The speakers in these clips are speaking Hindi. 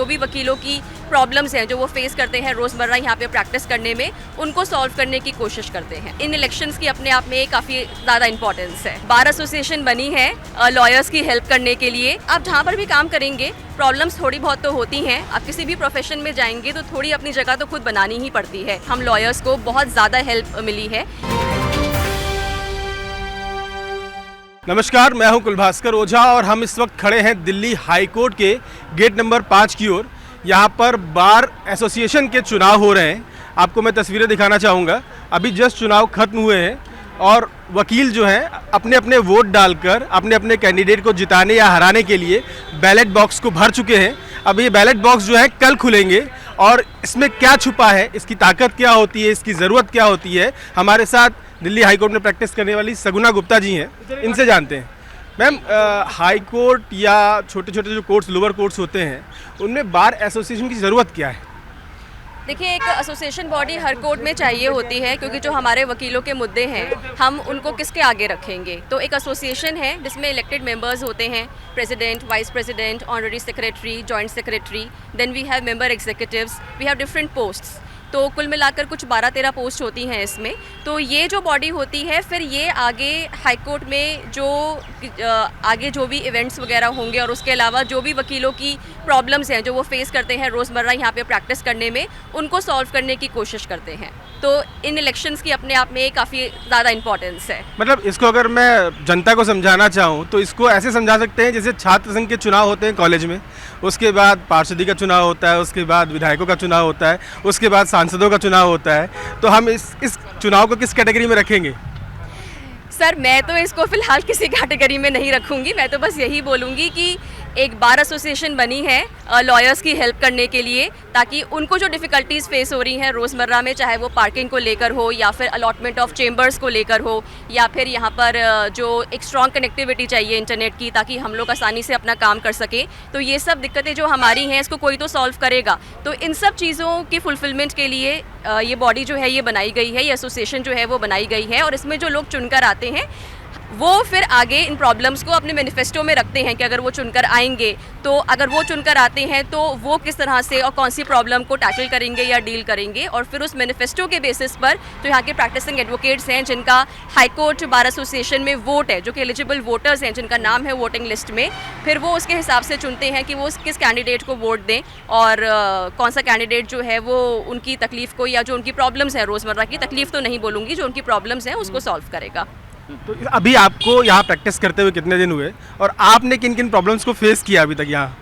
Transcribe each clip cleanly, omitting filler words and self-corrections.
जो भी वकीलों की प्रॉब्लम्स हैं जो वो फेस करते हैं रोज़मर्रा यहाँ पे प्रैक्टिस करने में, उनको सॉल्व करने की कोशिश करते हैं। इन इलेक्शंस की अपने आप में काफ़ी ज़्यादा इंपॉर्टेंस है। बार एसोसिएशन बनी है लॉयर्स की हेल्प करने के लिए। आप जहाँ पर भी काम करेंगे प्रॉब्लम्स थोड़ी बहुत तो होती हैं। आप किसी भी प्रोफेशन में जाएंगे तो थोड़ी अपनी जगह तो खुद बनानी ही पड़ती है। हम लॉयर्स को बहुत ज़्यादा हेल्प मिली है। नमस्कार, मैं हूं कुलभास्कर ओझा और हम इस वक्त खड़े हैं दिल्ली हाई कोर्ट के गेट नंबर 5 की ओर। यहां पर बार एसोसिएशन के चुनाव हो रहे हैं। आपको मैं तस्वीरें दिखाना चाहूँगा। अभी जस्ट चुनाव खत्म हुए हैं और वकील जो हैं अपने अपने वोट डालकर अपने अपने कैंडिडेट को जिताने या हराने के लिए बैलेट बॉक्स को भर चुके हैं। अब ये बैलेट बॉक्स जो है कल खुलेंगे और इसमें क्या छुपा है, इसकी ताकत क्या होती है, इसकी ज़रूरत क्या होती है, हमारे साथ दिल्ली हाई कोर्ट में प्रैक्टिस करने वाली सगुना गुप्ता जी हैं, इनसे जानते हैं। मैम, हाई कोर्ट या छोटे छोटे जो कोर्ट्स, लोअर कोर्ट्स होते हैं, उनमें बार एसोसिएशन की ज़रूरत क्या है? देखिए, एक एसोसिएशन बॉडी हर कोर्ट में चाहिए होती है, क्योंकि जो हमारे वकीलों के मुद्दे हैं हम उनको किसके आगे रखेंगे। तो एक एसोसिएशन है जिसमें इलेक्टेड मेंबर्स होते हैं, president, vice president, honorary secretary, joint secretary, then we have member executives, we have different posts. तो कुल मिलाकर कुछ 12-13 पोस्ट होती हैं इसमें। तो ये जो बॉडी होती है फिर ये आगे हाई कोर्ट में जो आगे जो भी इवेंट्स वगैरह होंगे और उसके अलावा जो भी वकीलों की प्रॉब्लम्स हैं जो वो फेस करते हैं रोज़मर्रा यहाँ पे प्रैक्टिस करने में, उनको सॉल्व करने की कोशिश करते हैं। तो इन इलेक्शंस की अपने आप में काफ़ी ज़्यादा इंपॉर्टेंस है। मतलब इसको अगर मैं जनता को समझाना चाहूँ तो इसको ऐसे समझा सकते हैं जैसे छात्र संघ के चुनाव होते हैं कॉलेज में, उसके बाद पार्षदी का चुनाव होता है, उसके बाद विधायकों का चुनाव होता है, उसके बाद सांसदों का चुनाव होता है। तो हम इस चुनाव को किस कैटेगरी में रखेंगे? सर, मैं तो इसको फ़िलहाल किसी कैटेगरी में नहीं रखूँगी। मैं तो बस यही बोलूँगी कि एक बार एसोसिएशन बनी है लॉयर्स की हेल्प करने के लिए, ताकि उनको जो डिफ़िकल्टीज़ फेस हो रही हैं रोज़मर्रा में, चाहे वो पार्किंग को लेकर हो या फिर अलॉटमेंट ऑफ चेंबर्स को लेकर हो, या फिर यहाँ पर जो एक स्ट्रॉन्ग कनेक्टिविटी चाहिए इंटरनेट की, ताकि हम लोग आसानी से अपना काम कर सकें। तो ये सब दिक्कतें जो हमारी हैं इसको कोई तो सॉल्व करेगा। तो इन सब चीज़ों की फुलफिलमेंट के लिए ये बॉडी जो है ये बनाई गई है, ये एसोसिएशन जो है वो बनाई गई है। और इसमें जो लोग चुनकर आते हैं वो फिर आगे इन प्रॉब्लम्स को अपने मैनिफेस्टो में रखते हैं कि अगर वो चुनकर आएंगे तो अगर वो चुनकर आते हैं तो वो किस तरह से और कौन सी प्रॉब्लम को टैकल करेंगे या डील करेंगे। और फिर उस मैनिफेस्टो के बेसिस पर जो यहाँ के प्रैक्टिसिंग एडवोकेट्स हैं जिनका हाई कोर्ट बार एसोसिएशन में वोट है, जो कि एलिजिबल वोटर्स हैं जिनका नाम है वोटिंग लिस्ट में, फिर वो उसके हिसाब से चुनते हैं कि वो किस कैंडिडेट को वोट दें और कौन सा कैंडिडेट जो है वो उनकी तकलीफ़ को या जो उनकी प्रॉब्लम्स हैं रोज़मर्रा की, तकलीफ़ तो नहीं बोलूँगी, जो उनकी प्रॉब्लम्स हैं उसको सॉल्व करेगा। तो अभी आपको यहाँ प्रैक्टिस करते हुए कितने दिन हुए और आपने किन किन प्रॉब्लम्स को फेस किया अभी तक यहाँ?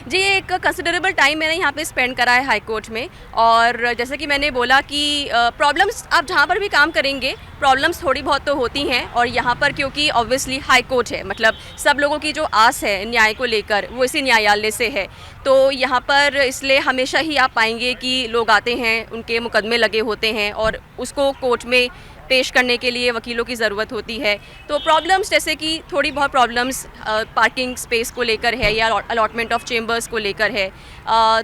जी, एक कंसिडरेबल टाइम मैंने यहाँ पे स्पेंड करा है हाई कोर्ट में। और जैसे कि मैंने बोला कि प्रॉब्लम्स आप जहाँ पर भी काम करेंगे प्रॉब्लम्स थोड़ी बहुत तो होती हैं। और यहाँ पर क्योंकि ऑब्वियसली हाई कोर्ट है, मतलब सब लोगों की जो आस है न्याय को लेकर वो इसी न्यायालय से है। तो यहाँ पर इसलिए हमेशा ही आप पाएंगे कि लोग आते हैं, उनके मुकदमे लगे होते हैं और उसको कोर्ट में पेश करने के लिए वकीलों की ज़रूरत होती है। तो प्रॉब्लम्स जैसे कि थोड़ी बहुत प्रॉब्लम्स पार्किंग स्पेस को लेकर है या अलॉटमेंट ऑफ चेंबर्स को लेकर है।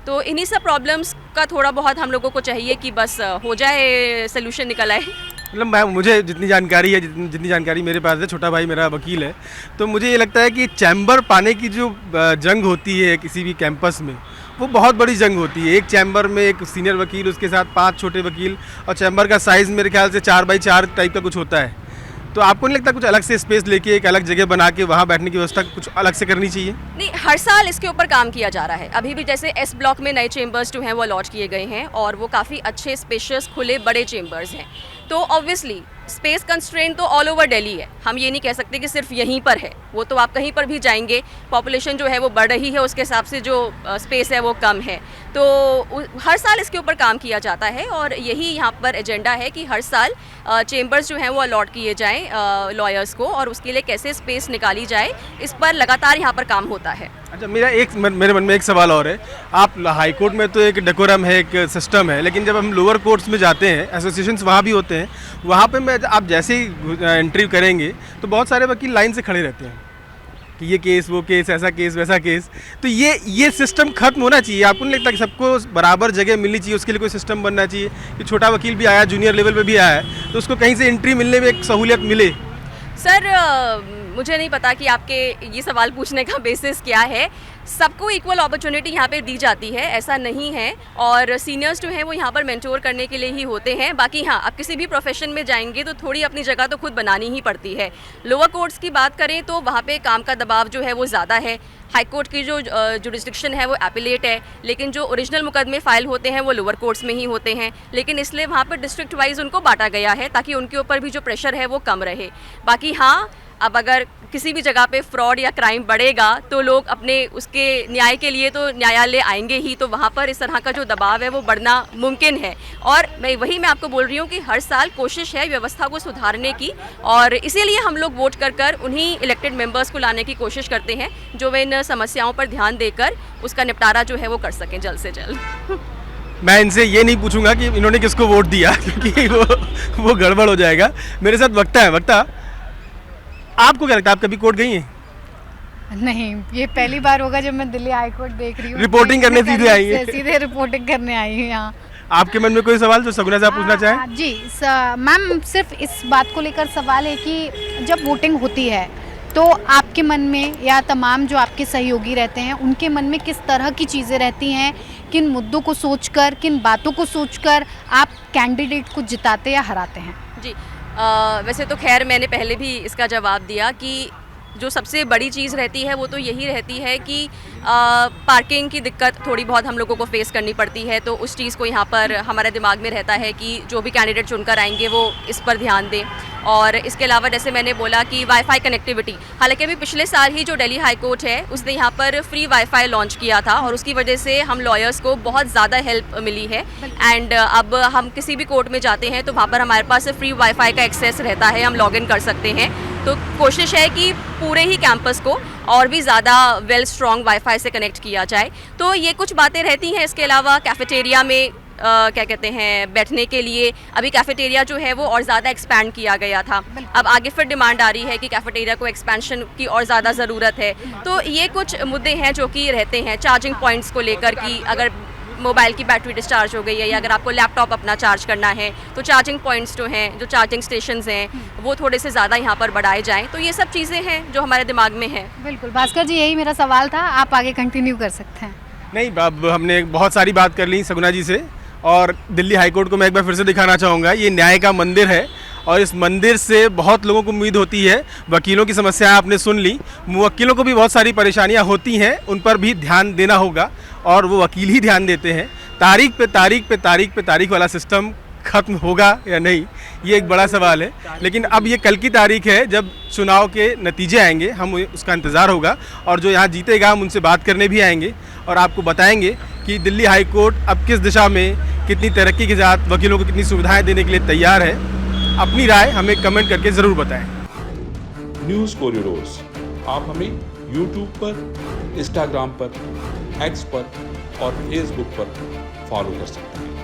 तो इन्हीं सब प्रॉब्लम्स का थोड़ा बहुत हम लोगों को चाहिए कि बस हो जाए, सोल्यूशन निकल आए। मतलब मुझे जितनी जानकारी है, जितनी जानकारी मेरे पास है, छोटा भाई मेरा वकील है, तो मुझे ये लगता है कि चैम्बर पाने की जो जंग होती है किसी भी कैंपस में, वो बहुत बड़ी जंग होती है। एक चैम्बर में एक सीनियर वकील, उसके साथ 5 छोटे वकील, और चैम्बर का साइज़ मेरे ख्याल से 4x4 टाइप का कुछ होता है। तो आपको नहीं लगता कुछ अलग से स्पेस लेके एक अलग जगह बना के वहाँ बैठने की व्यवस्था कुछ अलग से करनी चाहिए? नहीं, हर साल इसके ऊपर काम किया जा रहा है। अभी भी जैसे एस ब्लॉक में नए चेंबर्स जो हैं वो अलॉट किए गए हैं और वो काफ़ी अच्छे, स्पेशियस, खुले, बड़े चेंबर्स हैं। तो ऑब्वियसली स्पेस कंस्ट्रेंट तो ऑल ओवर दिल्ली है, हम ये नहीं कह सकते कि सिर्फ यहीं पर है। वो तो आप कहीं पर भी जाएंगे, पॉपुलेशन जो है वो बढ़ रही है, उसके हिसाब से जो स्पेस है वो कम है। तो हर साल इसके ऊपर काम किया जाता है और यही यहाँ पर एजेंडा है कि हर साल चेंबर्स जो हैं वो अलॉट किए जाएं लॉयर्स को, और उसके लिए कैसे स्पेस निकाली जाए इस पर लगातार यहाँ पर काम होता है। अच्छा, मेरे मन में एक सवाल और है। आप हाई कोर्ट में तो एक डेकोरम है, एक सिस्टम है, लेकिन जब हम लोअर कोर्ट्स में जाते हैं, एसोसिएशंस वहाँ भी होते हैं, वहाँ पे आप जैसे ही एंट्री करेंगे तो बहुत सारे वकील लाइन से खड़े रहते हैं कि ये केस, वो केस, ऐसा केस, वैसा केस। तो ये सिस्टम खत्म होना चाहिए। आपको नहीं लगता कि सबको बराबर जगह मिलनी चाहिए? उसके लिए कोई सिस्टम बनना चाहिए कि छोटा वकील भी आया, जूनियर लेवल पे भी आया है, तो उसको कहीं से एंट्री मिलने में एक सहूलियत मिले। सर, मुझे नहीं पता कि आपके ये सवाल पूछने का बेसिस क्या है। सबको इक्वल अपॉर्चुनिटी यहाँ पे दी जाती है, ऐसा नहीं है। और सीनियर्स जो हैं वो यहाँ पर मेंटोर करने के लिए ही होते हैं। बाकी हाँ, आप किसी भी प्रोफेशन में जाएंगे तो थोड़ी अपनी जगह तो खुद बनानी ही पड़ती है। लोअर कोर्ट्स की बात करें तो वहाँ पे काम का दबाव जो है वो ज़्यादा है। हाई कोर्ट की जो जुरिस्डिक्शन है वो एपिलेट है, लेकिन जो ओरिजिनल मुकदमे फाइल होते हैं वो लोअर कोर्ट्स में ही होते हैं। लेकिन इसलिए वहाँ पर डिस्ट्रिक्ट वाइज उनको बांटा गया है ताकि उनके ऊपर भी जो प्रेशर है वो कम रहे। बाकी हाँ, अब अगर किसी भी जगह पे फ्रॉड या क्राइम बढ़ेगा तो लोग अपने उसके न्याय के लिए तो न्यायालय आएंगे ही, तो वहाँ पर इस तरह का जो दबाव है वो बढ़ना मुमकिन है। और मैं आपको बोल रही हूँ कि हर साल कोशिश है व्यवस्था को सुधारने की, और इसीलिए हम लोग वोट कर उन्हीं इलेक्टेड मेंबर्स को लाने की कोशिश करते हैं जो वे इन समस्याओं पर ध्यान देकर उसका निपटारा जो है वो कर सकें जल्द से जल्द। मैं इनसे ये नहीं पूछूंगा कि इन्होंने किसको वोट दिया क्योंकि वो गड़बड़ हो जाएगा। मेरे साथ वक्ता है। वक्ता, आपको क्या लगता है, आप कभी कोर्ट गई हैं? नहीं, ये पहली बार होगा जब मैं दिल्ली हाई कोर्ट देख रही हूँ। रिपोर्टिंग करने सीधे आई है? सीधे रिपोर्टिंग करने आई हूँ यहाँ। आपके मन में कोई सवाल जो सगुना से आप पूछना चाहें? जी मैम, सिर्फ इस बात को लेकर सवाल है कि जब वोटिंग होती है तो आपके मन में या तमाम जो आपके सहयोगी रहते हैं उनके मन में किस तरह की चीज़ें रहती हैं, किन मुद्दों को सोचकर, किन बातों को सोचकर आप कैंडिडेट को जिताते या हराते हैं? जी, वैसे तो खैर मैंने पहले भी इसका जवाब दिया कि जो सबसे बड़ी चीज़ रहती है वो तो यही रहती है कि पार्किंग की दिक्कत थोड़ी बहुत हम लोगों को फेस करनी पड़ती है। तो उस चीज़ को यहाँ पर हमारे दिमाग में रहता है कि जो भी कैंडिडेट चुनकर आएंगे वो इस पर ध्यान दें। और इसके अलावा जैसे मैंने बोला कि वाईफाई कनेक्टिविटी, हालांकि अभी पिछले साल ही जो दिल्ली हाई कोर्ट है उसने यहाँ पर फ्री वाईफाई लॉन्च किया था और उसकी वजह से हम लॉयर्स को बहुत ज़्यादा हेल्प मिली है। एंड अब हम किसी भी कोर्ट में जाते हैं तो वहाँ पर हमारे पास फ्री वाईफाई का एक्सेस रहता है, हम लॉग इन कर सकते हैं। तो कोशिश है कि पूरे ही कैंपस को और भी ज़्यादा वेल स्ट्रॉन्ग वाईफाई से कनेक्ट किया जाए। तो ये कुछ बातें रहती हैं। इसके अलावा कैफेटेरिया में क्या कहते हैं, बैठने के लिए अभी कैफेटेरिया जो है वो और ज़्यादा एक्सपैंड किया गया था। अब आगे फिर डिमांड आ रही है कि कैफेटेरिया को एक्सपेंशन की और ज़्यादा ज़रूरत है। तो ये कुछ मुद्दे हैं जो कि रहते हैं। चार्जिंग पॉइंट्स को लेकर कि अगर मोबाइल की बैटरी डिस्चार्ज हो गई है या अगर आपको लैपटॉप अपना चार्ज करना है तो चार्जिंग पॉइंट्स जो हैं, जो चार्जिंग स्टेशंस हैं, वो थोड़े से ज़्यादा यहाँ पर बढ़ाए जाएँ। तो ये सब चीज़ें हैं जो हमारे दिमाग में हैं। बिल्कुल भास्कर जी, यही मेरा सवाल था, आप आगे कंटिन्यू कर सकते हैं। नहीं, अब हमने बहुत सारी बात कर ली सगुना जी से, और दिल्ली हाई कोर्ट को मैं एक बार फिर से दिखाना चाहूँगा। ये न्याय का मंदिर है और इस मंदिर से बहुत लोगों को उम्मीद होती है। वकीलों की समस्याएं आपने सुन ली, मुवक्किलों को भी बहुत सारी परेशानियां होती हैं, उन पर भी ध्यान देना होगा और वो वकील ही ध्यान देते हैं। तारीख पे तारीख पे तारीख पे तारीख वाला सिस्टम खत्म होगा या नहीं, ये एक बड़ा सवाल है। लेकिन अब ये कल की तारीख है जब चुनाव के नतीजे आएंगे, हम उसका इंतज़ार होगा और जो यहाँ जीतेगा हम उनसे बात करने भी आएंगे और आपको बताएंगे कि दिल्ली हाई कोर्ट अब किस दिशा में, कितनी तरक्की के साथ वकीलों को कितनी सुविधाएं देने के लिए तैयार है। अपनी राय हमें कमेंट करके ज़रूर बताएं। न्यूज़ कोरिडोर्स आप हमें यूट्यूब पर, इंस्टाग्राम पर, एक्स पर और फेसबुक पर फॉलो कर सकते हैं।